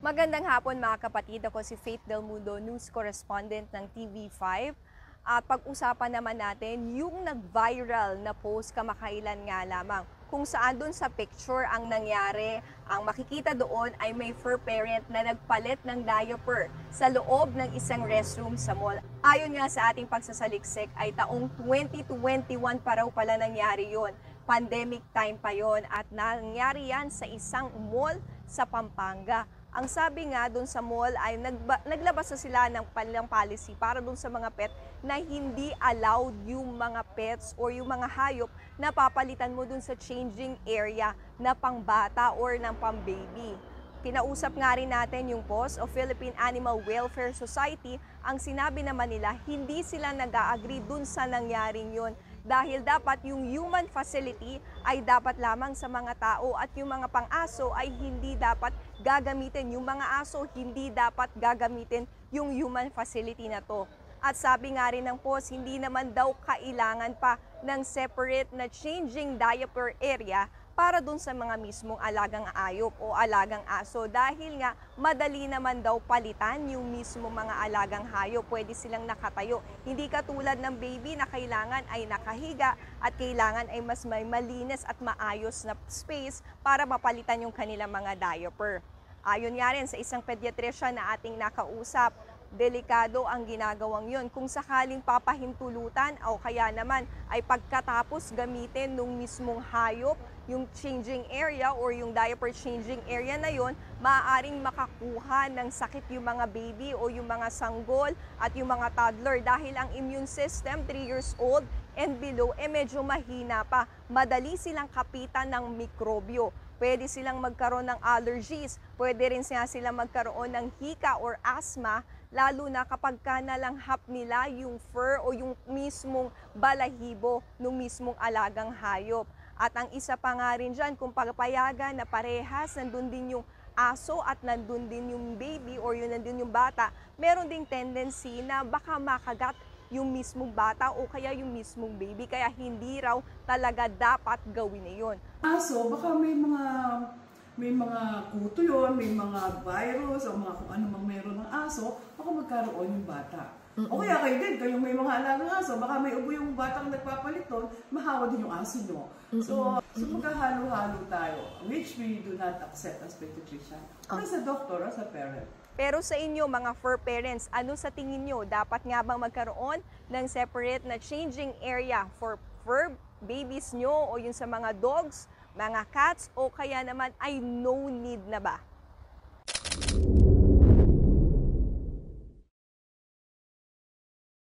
Magandang hapon mga kapatid. Ako si Faith Del Mundo, news correspondent ng TV5. At pag-usapan naman natin yung nag-viral na post kamakailan nga lamang. Kung saan doon sa picture ang nangyari, ang makikita doon ay may fur parent na nagpalit ng diaper sa loob ng isang restroom sa mall. Ayon nga sa ating pagsasaliksik ay taong 2021 pa raw pala nangyari yon. Pandemic time pa yon at nangyari yan sa isang mall sa Pampanga. Ang sabi nga doon sa mall ay naglabas na sila ng policy para doon sa mga pet na hindi allowed yung mga pets or yung mga hayop na papalitan mo doon sa changing area na pangbata or ng pang-baby. Kinausap nga rin natin yung boss of Philippine Animal Welfare Society. Ang sinabi naman nila, hindi sila nag-agree dun sa nangyaring yun dahil dapat yung human facility ay dapat lamang sa mga tao at yung mga pang-aso ay hindi dapat gagamitin. Yung mga aso hindi dapat gagamitin yung human facility na to. At sabi nga rin ng post, hindi naman daw kailangan pa ng separate na changing diaper area para dun sa mga mismong alagang ayop o alagang aso dahil nga madali naman daw palitan yung mismo mga alagang hayop. Pwede silang nakatayo. Hindi katulad ng baby na kailangan ay nakahiga at kailangan ay mas may malinis at maayos na space para mapalitan yung kanilang mga diaper. Ayon nga rin sa isang pediatrician na ating nakausap, delikado ang ginagawang yun. Kung sakaling papahintulutan o kaya naman ay pagkatapos gamitin nung mismong hayop, yung changing area or yung diaper changing area na yon, maaaring makakuha ng sakit yung mga baby o yung mga sanggol at yung mga toddler dahil ang immune system 3 years old and below medyo mahina pa. Madali silang kapitan ng mikrobyo. Pwede silang magkaroon ng allergies, pwede rin silang magkaroon ng hika or asthma, lalo na kapag nalanghap nila yung fur o yung mismong balahibo ng mismong alagang hayop. At ang isa pa nga rin dyan, kung pagpayagan na parehas, nandun din yung aso at nandun din yung baby or yun nandun yung bata, meron ding tendency na baka makagat yung mismong bata o kaya yung mismong baby. Kaya hindi raw talaga dapat gawin na yun. Aso, baka may mga kuto yun, may mga virus o mga kung ano mang meron ng aso, baka magkaroon yung bata. O kaya kayo din, kayong may mga alagang aso, baka may ubo yung batang nagpapalit doon, mahawa din yung aso nyo. So magkahalo-halo tayo, which we do not accept as pediatrician. As a doctor, as a parent. Pero sa inyo, mga fur parents, ano sa tingin nyo? Dapat nga bang magkaroon ng separate na changing area for fur babies nyo o yun sa mga dogs, mga cats, o kaya naman ay no need na ba?